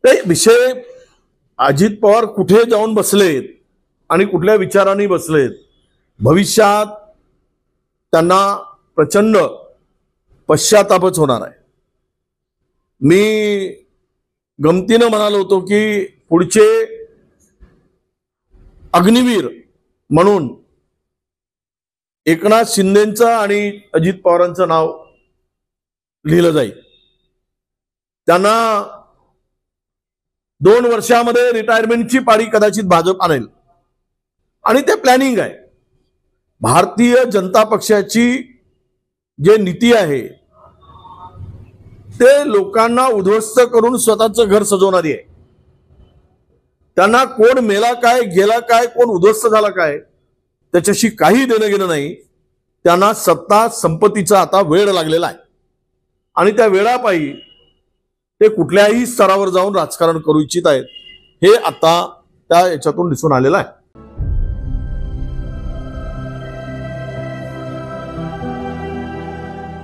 ते विषय अजित पवार कुठे जाऊन बसलेत आणि कुठल्या विचारांनी बसलेत, भविष्यात त्यांना प्रचंड पश्चातापच होणार आहे. मी गमतीनं म्हणालो होतो की पुढचे अग्निवीर म्हणून एकनाथ शिंदेंचं आणि अजित पवारांचं नाव लिहिलं जाईल. त्यांना 2 वर्षामध्ये रिटायरमेंटची पाळी कदाचित भाजप आणेल आणि ते प्लॅनिंग आहे. भारतीय जनता पक्षाची जे नीती आहे ते लोकांना उद्ध्वस्त करून स्वतःचं घर सजवणारी आहे. त्यांना कोण मेला काय, गेला काय, कोण उद्ध्वस्त झाला काय त्याच्याशी काही देणं घेणं नाही. त्यांना सत्ता संपत्तीचा आता वेळ लागलेला आहे आणि त्या वेळापायी ते कुठल्याही स्तरावर जाऊन राजकारण करू इच्छित आहेत. हे आता त्या याच्यातून दिसून आलेलं आहे.